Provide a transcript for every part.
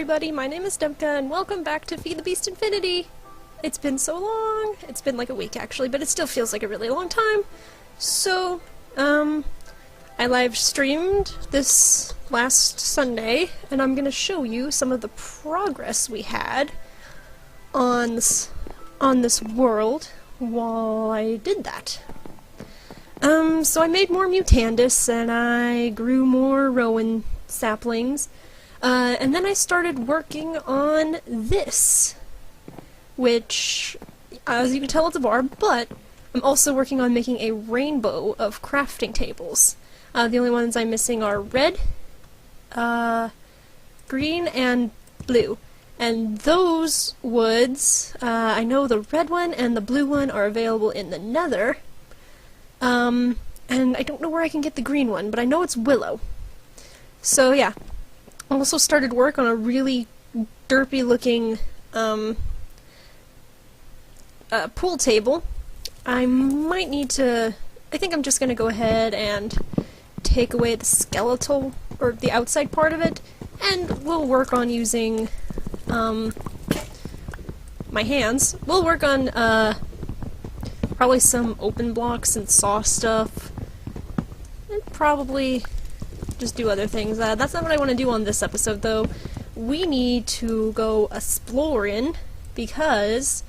everybody, my name is Demka, and welcome back to Feed the Beast Infinity! It's been so long. It's been like a week, actually, but it still feels like a really long time. So, I live streamed this last Sunday, and I'm gonna show you some of the progress we had on this world while I did that. So I made more Mutandis, and I grew more Rowan saplings, and then I started working on this, which, as you can tell, it's a barb, but I'm also working on making a rainbow of crafting tables. The only ones I'm missing are red, green, and blue. And those woods, I know the red one and the blue one are available in the Nether, and I don't know where I can get the green one, but I know it's willow. So yeah, I also started work on a really derpy looking pool table. I might need to, I think I'm just going to go ahead and take away the skeletal, or the outside part of it, and we'll work on using my hands. We'll work on probably some open blocks and saw stuff, and probably just do other things. That's not what I want to do on this episode, though. We need to go exploring, because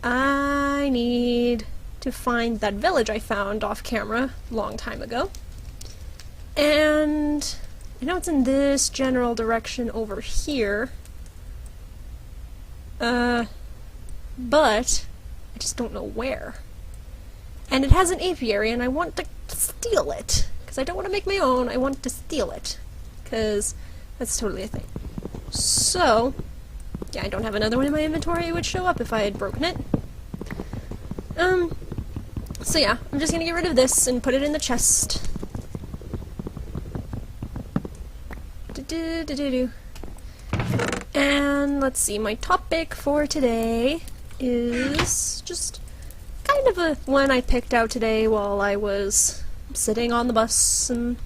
I need to find that village I found off camera a long time ago. And I know it's in this general direction over here, but I just don't know where. And it has an apiary, and I want to steal it. I don't want to make my own, I want to steal it. Because that's totally a thing. So, yeah, I don't have another one in my inventory. It would show up if I had broken it. So yeah, I'm just gonna get rid of this and put it in the chest. And let's see, my topic for today is just kind of a one I picked out today while I was sitting on the bus and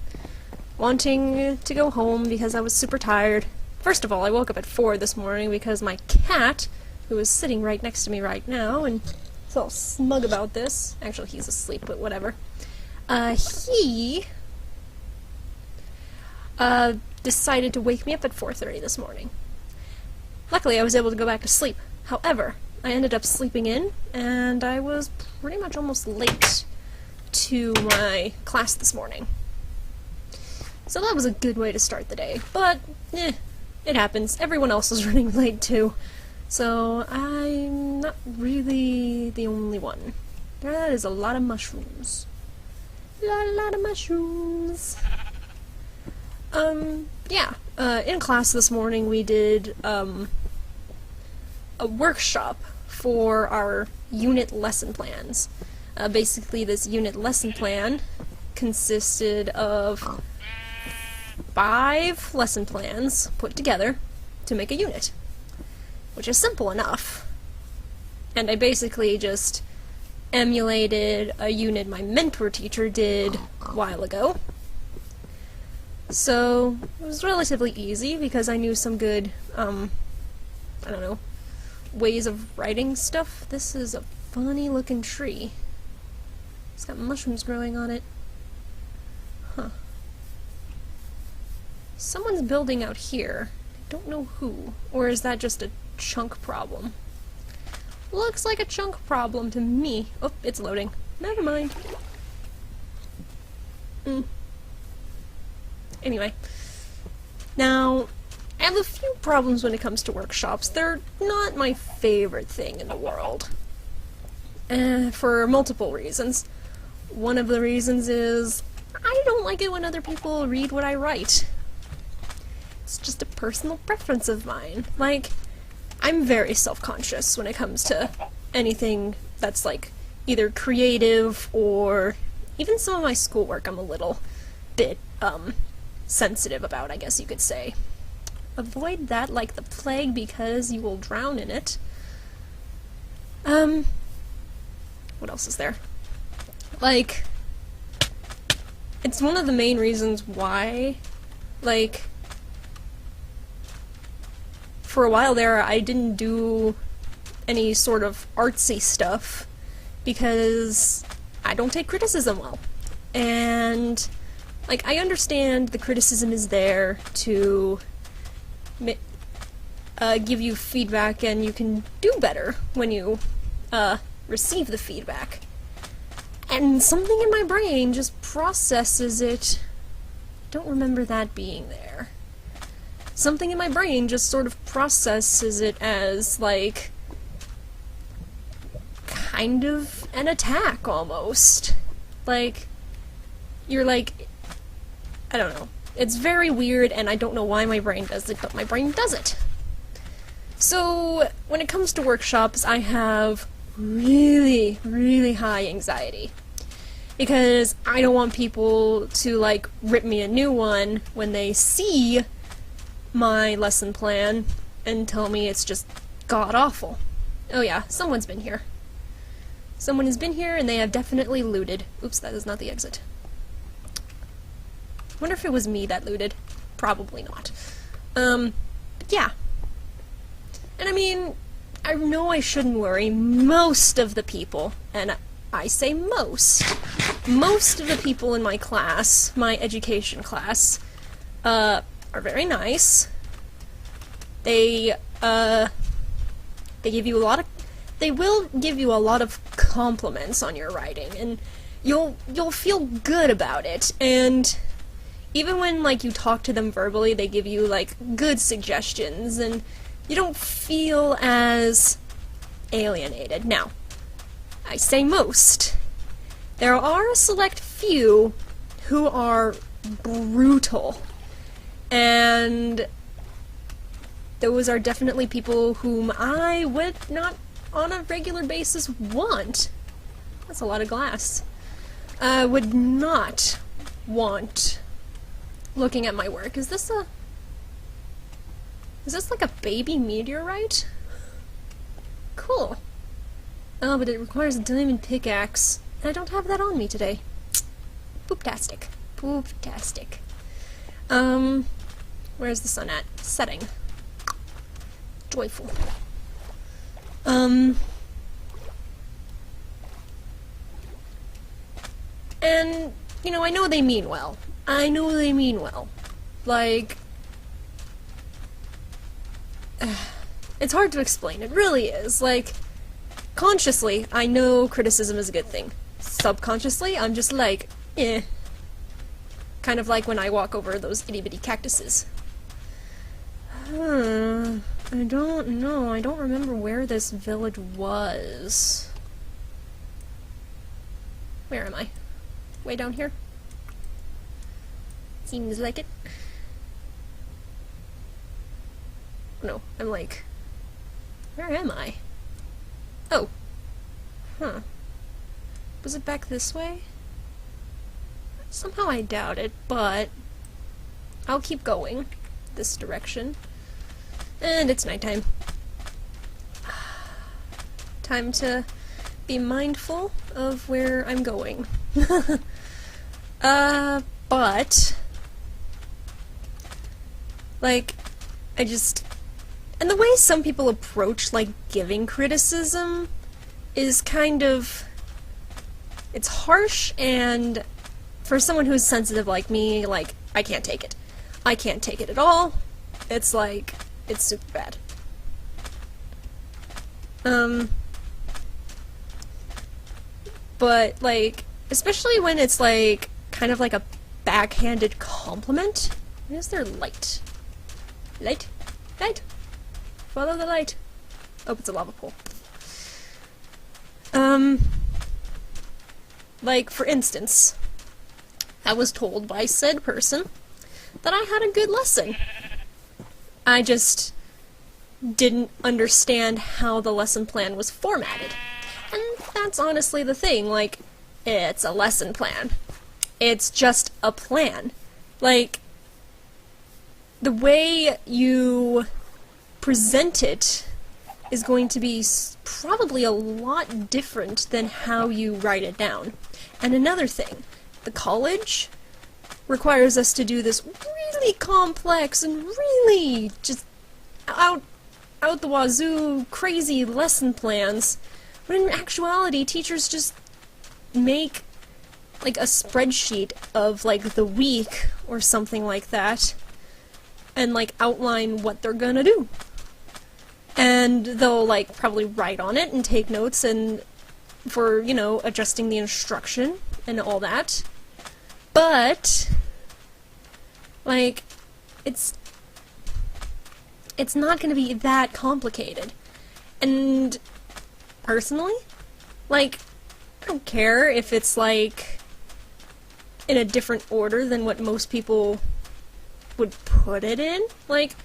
wanting to go home because I was super tired. First of all, I woke up at 4 this morning because my cat, who is sitting right next to me right now, and is all smug about this. Actually, he's asleep, but whatever. He decided to wake me up at 4:30 this morning. Luckily, I was able to go back to sleep. However, I ended up sleeping in, and I was pretty much almost late to my class this morning. So that was a good way to start the day, but it happens. Everyone else is running late too, so I'm not really the only one. That is a lot of mushrooms. A lot of mushrooms. Yeah, in class this morning we did a workshop for our unit lesson plans. Basically, this unit lesson plan consisted of 5 lesson plans put together to make a unit, which is simple enough. And I basically just emulated a unit my mentor teacher did a while ago. So it was relatively easy because I knew some good, I don't know, ways of writing stuff. This is a funny looking tree. It's got mushrooms growing on it. Huh. Someone's building out here. I don't know who. Or is that just a chunk problem? Looks like a chunk problem to me. Oh, it's loading. Never mind. Anyway. Now, I have a few problems when it comes to workshops. They're not my favorite thing in the world. For multiple reasons. One of the reasons is I don't like it when other people read what I write. It's just a personal preference of mine. Like, I'm very self-conscious when it comes to anything that's like either creative or even some of my schoolwork I'm a little bit sensitive about, I guess you could say. Avoid that like the plague because you will drown in it. What else is there? Like, it's one of the main reasons why, like, for a while there, I didn't do any sort of artsy stuff because I don't take criticism well. And, like, I understand the criticism is there to give you feedback, and you can do better when you receive the feedback. And something in my brain just processes it. Don't remember that being there. Something in my brain just sort of processes it as, like, kind of an attack, almost. Like, you're like, I don't know. It's very weird, and I don't know why my brain does it, but my brain does it. So, when it comes to workshops, I have really, really high anxiety. Because I don't want people to, like, rip me a new one when they see my lesson plan and tell me it's just god-awful. Oh yeah, someone's been here. Someone has been here, and they have definitely looted. Oops, that is not the exit. I wonder if it was me that looted. Probably not. But yeah. And I mean, I know I shouldn't worry. Most of the people, and I say most of the people in my class, my education class, are very nice. They give you a lot of, they will give you a lot of compliments on your writing, and you'll feel good about it, and even when, like, you talk to them verbally, they give you, like, good suggestions, and you don't feel as alienated. Now, I say most. There are a select few who are brutal, and those are definitely people whom I would not, on a regular basis, want. That's a lot of glass. I would not want looking at my work. Is this like a baby meteorite? Cool. Oh, but it requires a diamond pickaxe, and I don't have that on me today. Pooptastic. Pooptastic. Where's the sun at? Setting. Joyful. And, you know, I know they mean well. Like, it's hard to explain. It really is. Like, consciously, I know criticism is a good thing. Subconsciously, I'm just like, eh. Kind of like when I walk over those itty-bitty cactuses. I don't know. I don't remember where this village was. Where am I? Way down here? Seems like it. No, I'm like, where am I? Oh. Huh. Was it back this way? Somehow I doubt it, but I'll keep going this direction. And it's nighttime. Time to be mindful of where I'm going. But like, and the way some people approach, like, giving criticism is kind of, it's harsh, and for someone who's sensitive like me, like, I can't take it. I can't take it at all. It's like, it's super bad. But, like, especially when it's, like, kind of like a backhanded compliment. Where's their light? Light? Light? Follow the light. Oh, it's a lava pool. Like, for instance, I was told by said person that I had a good lesson. I just didn't understand how the lesson plan was formatted. And that's honestly the thing, like, it's a lesson plan. It's just a plan. Like, the way you present it is going to be probably a lot different than how you write it down. And another thing, the college requires us to do this really complex and really just out the wazoo, crazy lesson plans, when in actuality, teachers just make, like, a spreadsheet of, like, the week or something like that, and, like, outline what they're gonna do. And they'll, like, probably write on it and take notes and for, you know, adjusting the instruction and all that. But, like, it's not gonna be that complicated. And, personally, like, I don't care if it's, like, in a different order than what most people would put it in. Like,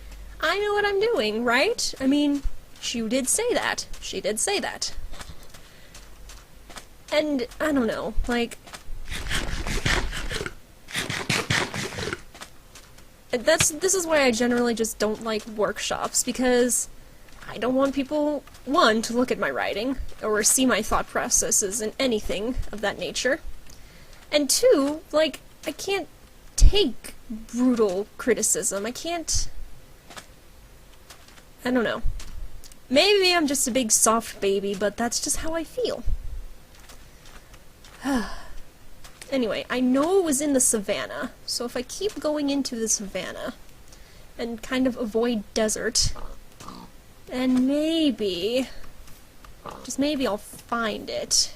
I know what I'm doing, right? I mean, she did say that. She did say that. And, I don't know, like, this is why I generally just don't like workshops, because I don't want people, one, to look at my writing, or see my thought processes in anything of that nature, and two, like, I can't take brutal criticism. I don't know. Maybe I'm just a big soft baby, but that's just how I feel. Anyway, I know it was in the savannah, so if I keep going into the savannah and kind of avoid desert, then maybe, just maybe I'll find it.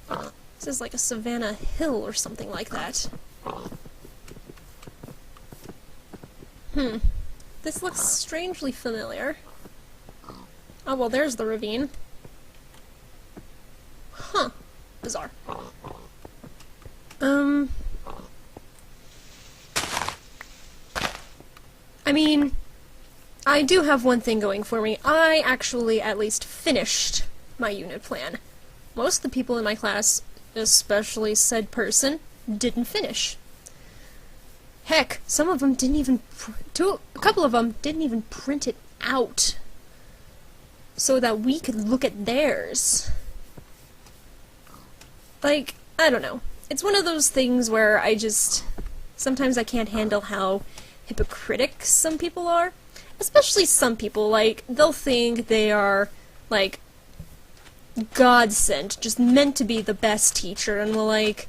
This is like a savannah hill or something like that. This looks strangely familiar. Oh, well, there's the ravine. Huh. Bizarre. I mean, I do have one thing going for me. I actually at least finished my unit plan. Most of the people in my class, especially said person, didn't finish. Heck, some of them didn't even, a couple of them didn't even print it out so that we could look at theirs. Like, I don't know. It's one of those things where sometimes I can't handle how hypocritic some people are. Especially some people, like, they'll think they are, like, God-sent, just meant to be the best teacher, and will, like,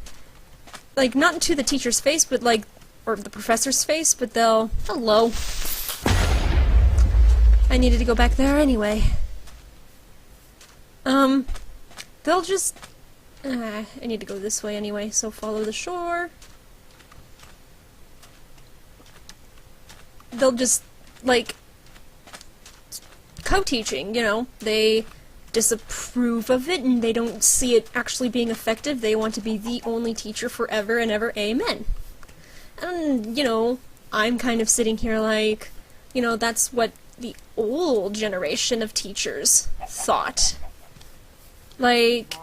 not to the teacher's face, but, like, or the professor's face, but they'll, hello. I needed to go back there anyway. They'll just, I need to go this way anyway, so follow the shore. They'll just, like, co-teaching, you know, they disapprove of it and they don't see it actually being effective. They want to be the only teacher forever and ever, amen. And, you know, I'm kind of sitting here like, you know, that's what the old generation of teachers thought. Like,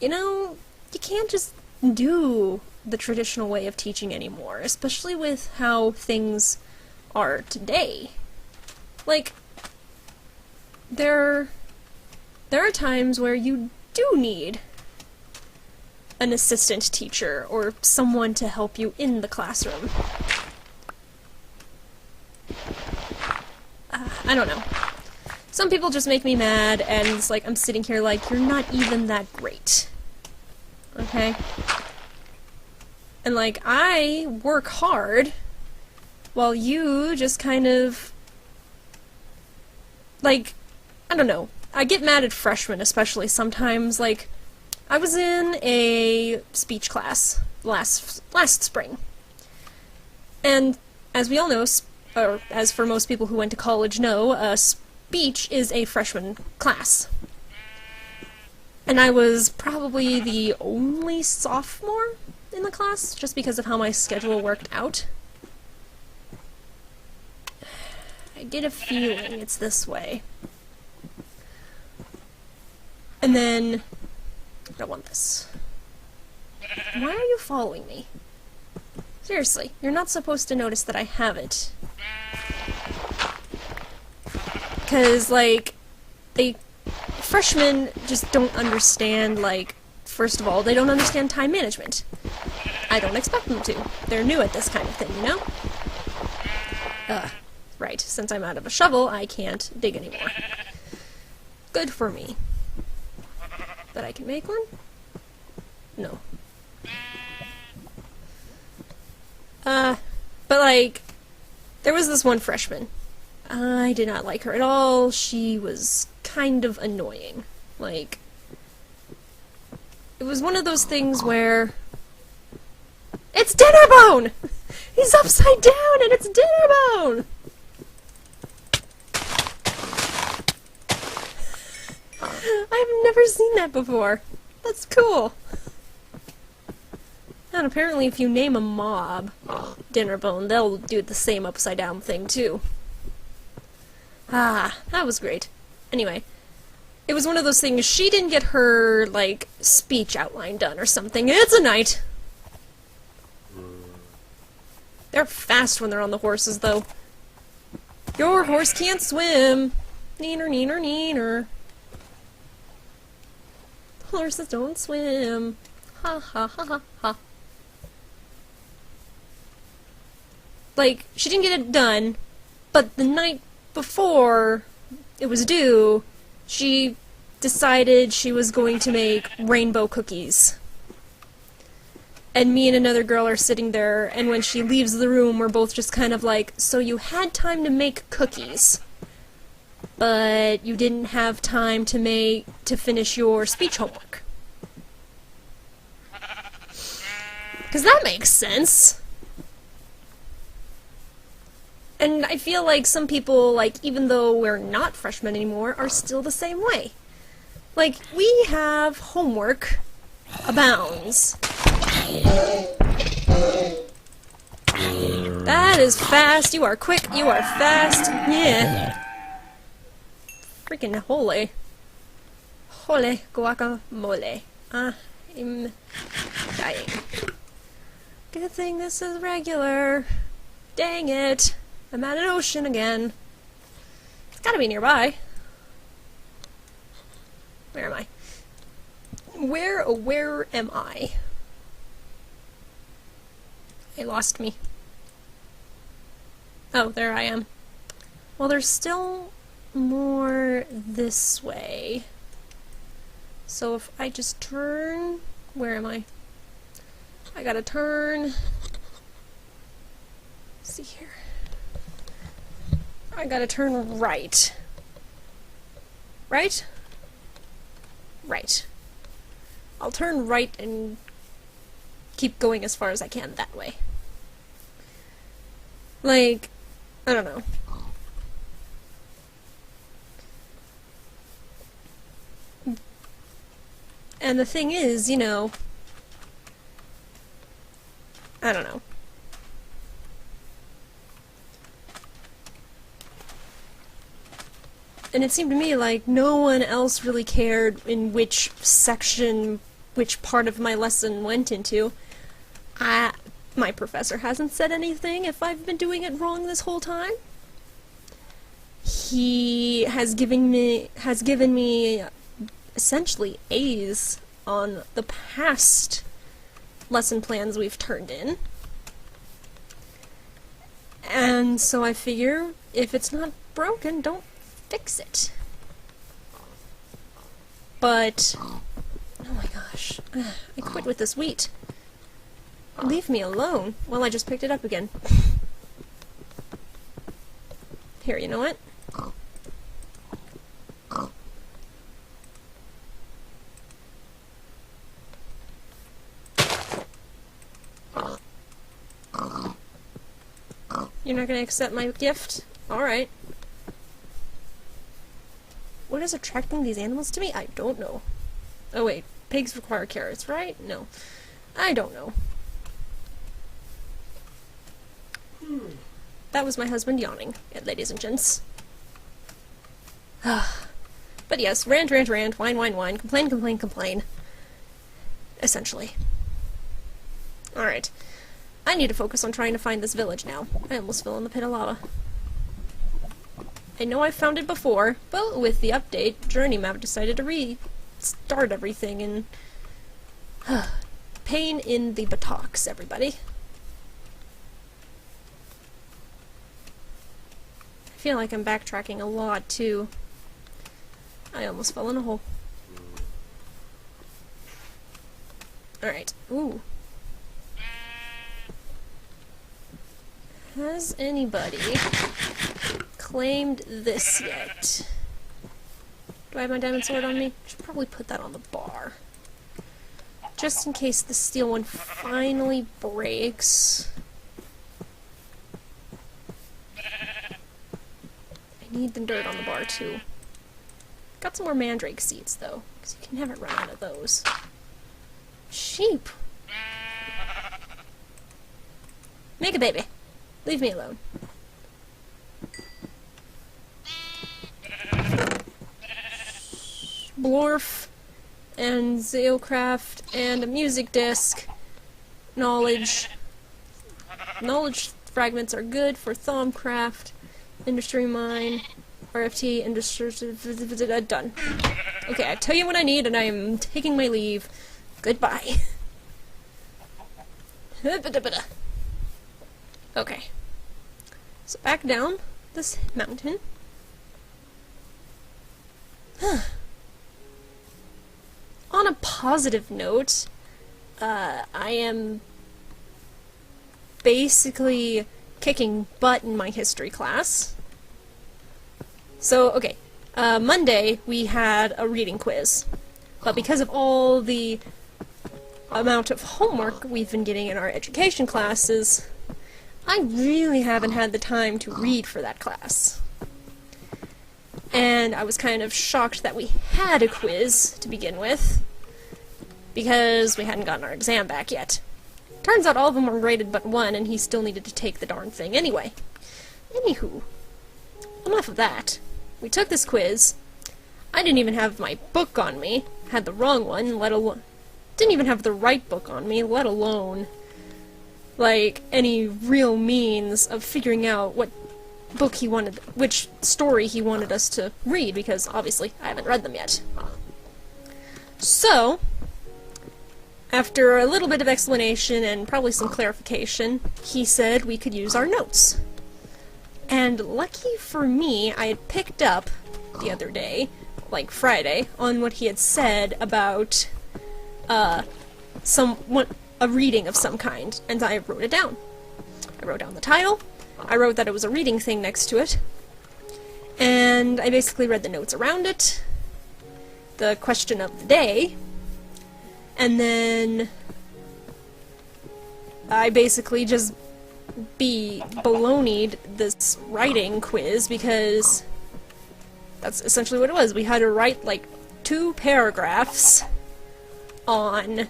you know, you can't just do the traditional way of teaching anymore, especially with how things are today. Like, there are times where you do need an assistant teacher or someone to help you in the classroom. I don't know. Some people just make me mad, and it's like I'm sitting here like, you're not even that great. Okay? And like, I work hard while you just kind of, like, I don't know. I get mad at freshmen especially sometimes. Like, I was in a speech class last spring. And as we all know, or as for most people who went to college know, speech is a freshman class. And I was probably the only sophomore in the class, just because of how my schedule worked out. I get a feeling it's this way. And then, I don't want this. Why are you following me? Seriously, you're not supposed to notice that I have it. Because, like, freshmen just don't understand, like, first of all, they don't understand time management. I don't expect them to. They're new at this kind of thing, you know? Right, since I'm out of a shovel, I can't dig anymore. Good for me. But I can make one? No. But like, there was this one freshman. I did not like her at all. She was kind of annoying. Like, it was one of those things where... It's Dinnerbone! He's upside down and it's Dinnerbone! I've never seen that before. That's cool. And apparently if you name a mob Dinnerbone, they'll do the same upside down thing too. Ah, that was great. Anyway, it was one of those things, she didn't get her, like, speech outline done or something. It's a night. They're fast when they're on the horses, though. Your horse can't swim. Neener, neener, neener. Horses don't swim. Ha ha ha ha ha. Like, she didn't get it done, but the night before it was due, she decided she was going to make rainbow cookies. And me and another girl are sitting there, and when she leaves the room, we're both just kind of like, so you had time to make cookies, but you didn't have time to finish your speech homework. 'Cause that makes sense. And I feel like some people, like, even though we're not freshmen anymore, are still the same way. Like, we have homework abounds. That is fast. You are quick. You are fast. Yeah. Freaking holy. Holy guacamole. I'm dying. Good thing this is regular. Dang it. I'm at an ocean again. It's gotta be nearby. Where am I? Where am I? It lost me. Oh, there I am. Well, there's still more this way. So if I just turn... Where am I? I gotta turn... Let's see here. I gotta turn right. Right? Right. I'll turn right and keep going as far as I can that way. Like, I don't know. And the thing is, you know, I don't know. And it seemed to me like no one else really cared in which section, which part of my lesson went into. My professor hasn't said anything if I've been doing it wrong this whole time. He has given me essentially A's on the past lesson plans we've turned in. And so I figure if it's not broken, don't fix it. But, oh my gosh, I quit with this wheat. Leave me alone. Well, I just picked it up again. Here, you know what? You're not gonna accept my gift? Alright. What is attracting these animals to me? I don't know. Oh wait, pigs require carrots, right? No. I don't know. That was my husband yawning, ladies and gents. But yes, rant, rant, rant, whine, whine, whine, complain, complain, complain. Essentially. Alright. I need to focus on trying to find this village now. I almost fell in the pit of lava. I know I found it before, but with the update, Journey Map decided to restart everything and... pain in the buttocks, everybody. feel like I'm backtracking a lot, too. I almost fell in a hole. Alright. Ooh. Has anybody claimed this yet? Do I have my diamond sword on me? I should probably put that on the bar. Just in case the steel one finally breaks. I need the dirt on the bar, too. Got some more mandrake seeds, though, because you can never run out of those. Sheep! Make a baby. Leave me alone. Blorf, and Zeocraft, and a music disc. Knowledge. Knowledge fragments are good for Thaumcraft. Industry mine. RFT, industry... done. Okay, I tell you what I need, and I am taking my leave. Goodbye. Okay. So back down this mountain. On a positive note, I am basically kicking butt in my history class. So, okay, Monday we had a reading quiz, but because of all the amount of homework we've been getting in our education classes, I really haven't had the time to read for that class. And I was kind of shocked that we had a quiz to begin with, because we hadn't gotten our exam back yet. Turns out all of them were graded but one, and he still needed to take the darn thing anyway. Anywho, enough of that. We took this quiz. I didn't even have my book on me. Had the wrong one, let alone... Didn't even have the right book on me, let alone... like, any real means of figuring out what book he wanted... which story he wanted us to read, because, obviously, I haven't read them yet. So... after a little bit of explanation and probably some clarification, he said we could use our notes. And lucky for me, I had picked up the other day, like Friday, on what he had said about a reading of some kind, and I wrote it down. I wrote down the title, I wrote that it was a reading thing next to it, and I basically read the notes around it, the question of the day, and then I basically just baloneyed this writing quiz, because that's essentially what it was. We had to write like 2 paragraphs on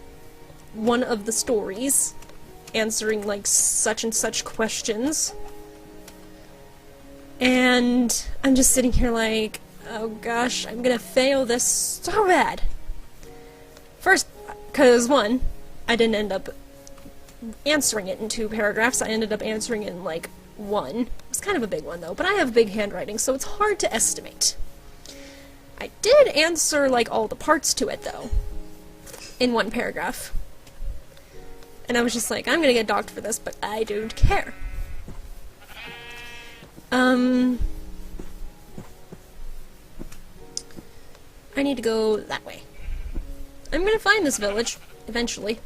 one of the stories, answering like such and such questions. And I'm just sitting here like, oh gosh, I'm gonna fail this so bad. First, because one, I didn't end up answering it in 2 paragraphs, I ended up answering it in like 1. It was kind of a big one though, but I have big handwriting, so it's hard to estimate. I did answer like all the parts to it though, in 1 paragraph. And I was just like, I'm gonna get docked for this, but I don't care. I need to go that way. I'm gonna find this village, eventually.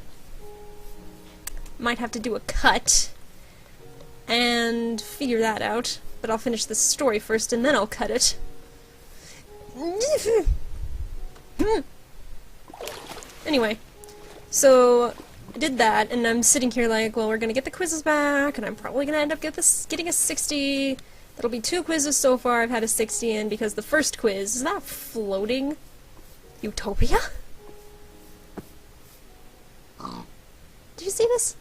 Might have to do a cut and figure that out, but I'll finish this story first and then I'll cut it. Anyway, so I did that, and I'm sitting here like, well, we're gonna get the quizzes back, and I'm probably gonna end up getting a 60. That'll be 2 quizzes so far. I've had a 60 in because the first quiz, is that a floating utopia? Did you see this?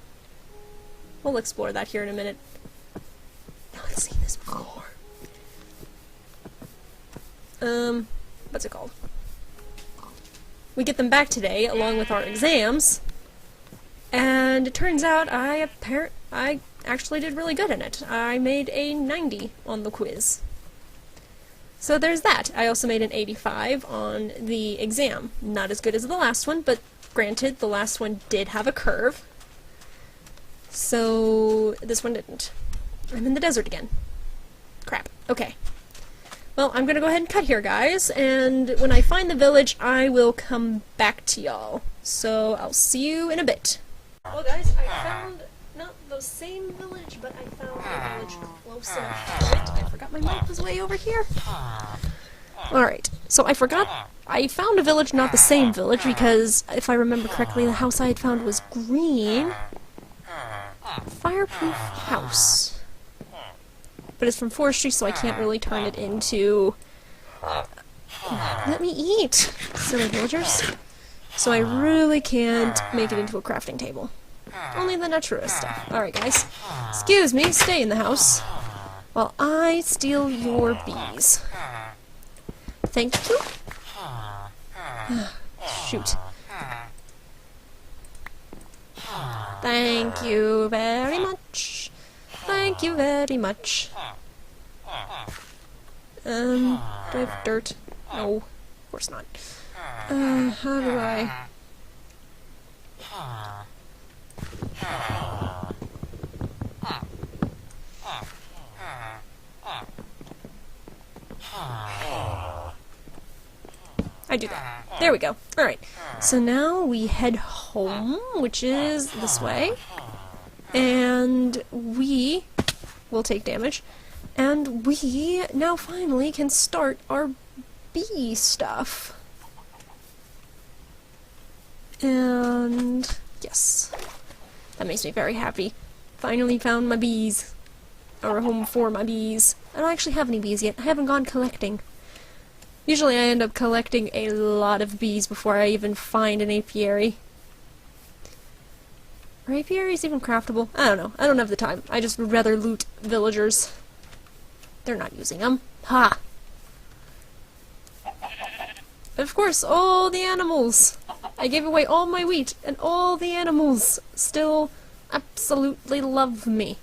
We'll explore that here in a minute. No one's seen this before. What's it called? We get them back today, along with our exams, and it turns out I actually did really good in it. I made a 90 on the quiz. So there's that. I also made an 85 on the exam. Not as good as the last one, but granted, the last one did have a curve. So this one didn't. I'm in the desert again. Crap. Okay. Well, I'm gonna go ahead and cut here, guys, and when I find the village, I will come back to y'all. So, I'll see you in a bit. Well, guys, I found not the same village, but I found a village close enough to it. I forgot my mic was way over here. Alright, so I found a village, not the same village, because if I remember correctly, the house I had found was green. Fireproof house. But it's from forestry, so I can't really turn it into... Let me eat, silly villagers. So I really can't make it into a crafting table. Only the naturalist stuff. Alright, guys. Excuse me, stay in the house. While I steal your bees. Thank you. Shoot. Thank you very much. Thank you very much. Do I have dirt? No, of course not. How do I... I do that. There we go. Alright. So now we head home, which is this way. And we will take damage. And we now finally can start our bee stuff. And yes. That makes me very happy. Finally found my bees. Or a home for my bees. I don't actually have any bees yet. I haven't gone collecting. Usually I end up collecting a lot of bees before I even find an apiary. Are apiaries even craftable? I don't know. I don't have the time. I just would rather loot villagers. They're not using them. Ha! But of course, all the animals! I gave away all my wheat, and all the animals still absolutely love me.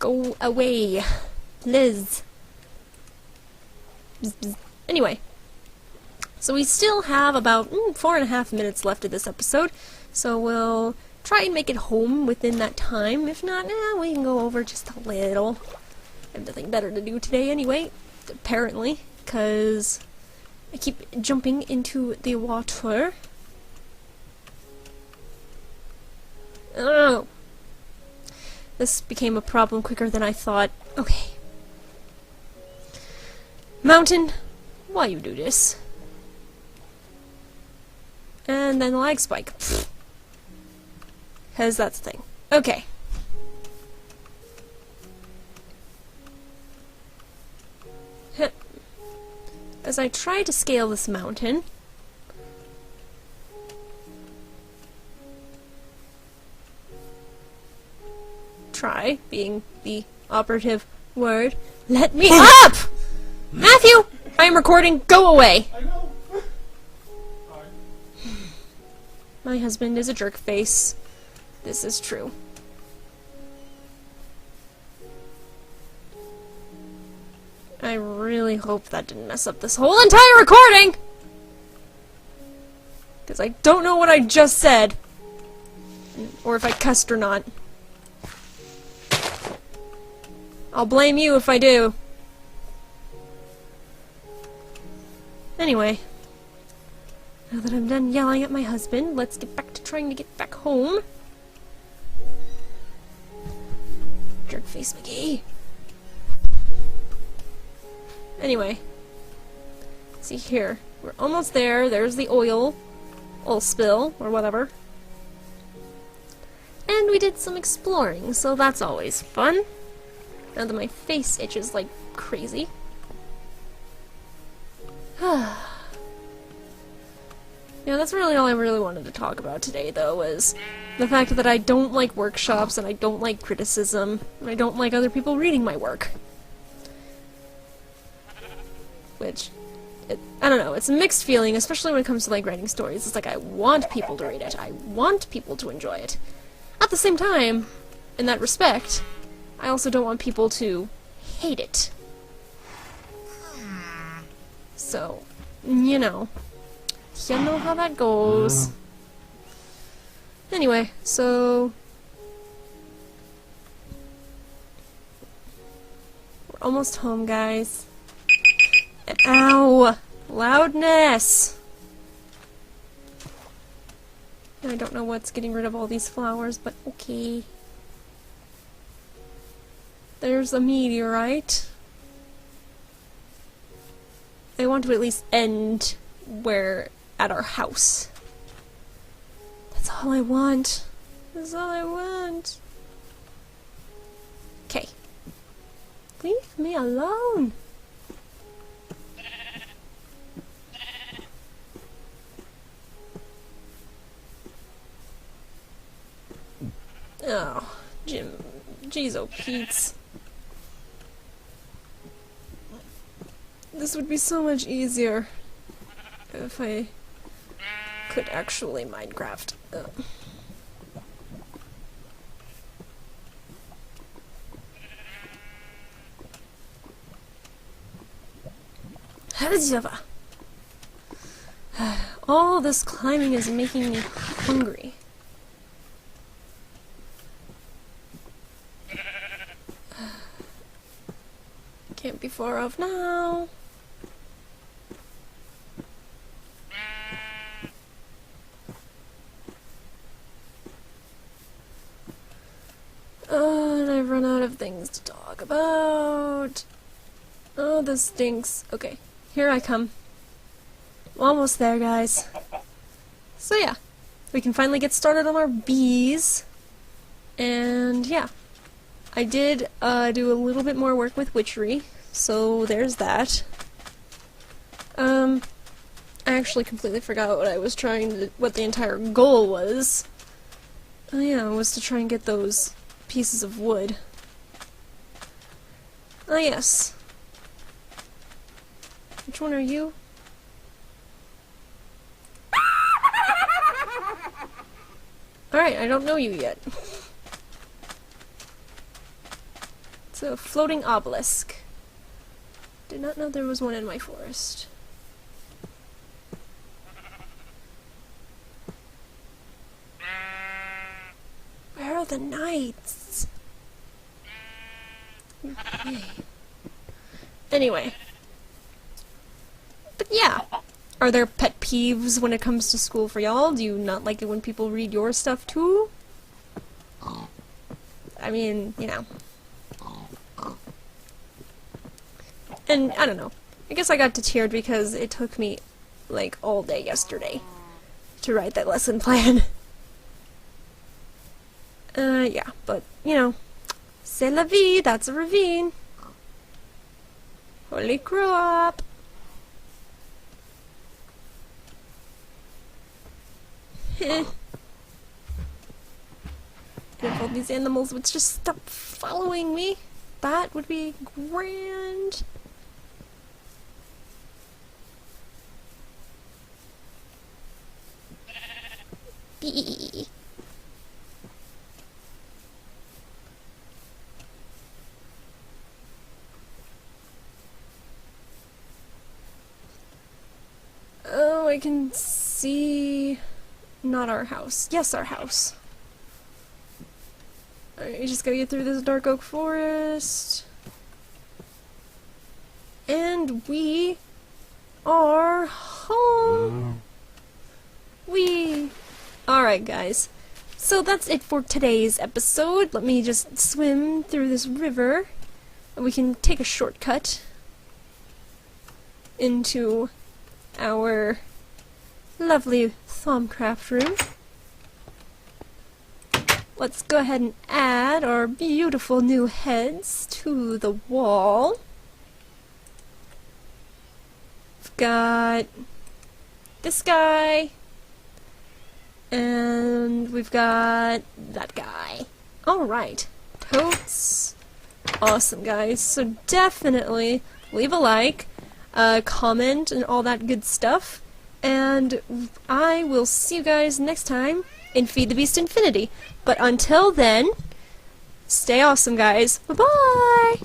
Go away, Liz. Anyway, so we still have about 4.5 minutes left of this episode, so we'll try and make it home within that time. If not, we can go over just a little. I have nothing better to do today anyway, apparently, because I keep jumping into the water. I don't know. This became a problem quicker than I thought. Okay. Mountain, why you do this? And then lag spike. Because that's the thing. Okay. As I try to scale this mountain, try being the operative word. Let me up! Matthew! I am recording. Go away! I know. My husband is a jerk face. This is true. I really hope that didn't mess up this whole entire recording! Because I don't know what I just said. Or if I cussed or not. I'll blame you if I do. Anyway, now that I'm done yelling at my husband, let's get back to trying to get back home. Jerkface McGee. Anyway, see here, we're almost there. There's the oil spill, or whatever. And we did some exploring, so that's always fun. Now that my face itches like crazy. Yeah, that's really all I really wanted to talk about today, though, was the fact that I don't like workshops, and I don't like criticism, and I don't like other people reading my work. Which, I don't know, it's a mixed feeling, especially when it comes to, like, writing stories. It's like, I want people to read it, I want people to enjoy it. At the same time, in that respect, I also don't want people to hate it. So, you know how that goes. Anyway, so we're almost home, guys. Ow! Loudness! I don't know what's getting rid of all these flowers, but okay. There's a meteorite. I want to at least end at our house. That's all I want. That's all I want. Okay. Leave me alone. Oh, Jim. Jeez, oh, Pete's. This would be so much easier if I could actually Minecraft. All this climbing is making me hungry. Can't be far off now. And I've run out of things to talk about. Oh, this stinks. Okay, here I come. Almost there, guys. So yeah, we can finally get started on our bees. And yeah, I did do a little bit more work with witchery, so there's that. I actually completely forgot what the entire goal was. Oh yeah, it was to try and get those pieces of wood. Oh yes. Which one are you? Alright, I don't know you yet. It's a floating obelisk. Did not know there was one in my forest. Where are the knights? Okay. Anyway. But yeah. Are there pet peeves when it comes to school for y'all? Do you not like it when people read your stuff too? I mean, you know. And, I don't know. I guess I got deterred because it took me, like, all day yesterday to write that lesson plan. Yeah, but, you know. C'est la vie, that's a ravine. Holy crap. If all these animals would just stop following me, that would be grand. Bee. Oh, I can see... Not our house. Yes, our house. Alright, you just gotta get through this dark oak forest. And we are home. Alright, guys. So that's it for today's episode. Let me just swim through this river. And we can take a shortcut into our lovely Thaumcraft room. Let's go ahead and add our beautiful new heads to the wall. We've got this guy, and we've got that guy. Alright, totes. Awesome, guys. So definitely leave a like, comment, and all that good stuff. And I will see you guys next time in Feed the Beast Infinity. But until then, stay awesome, guys. Bye-bye!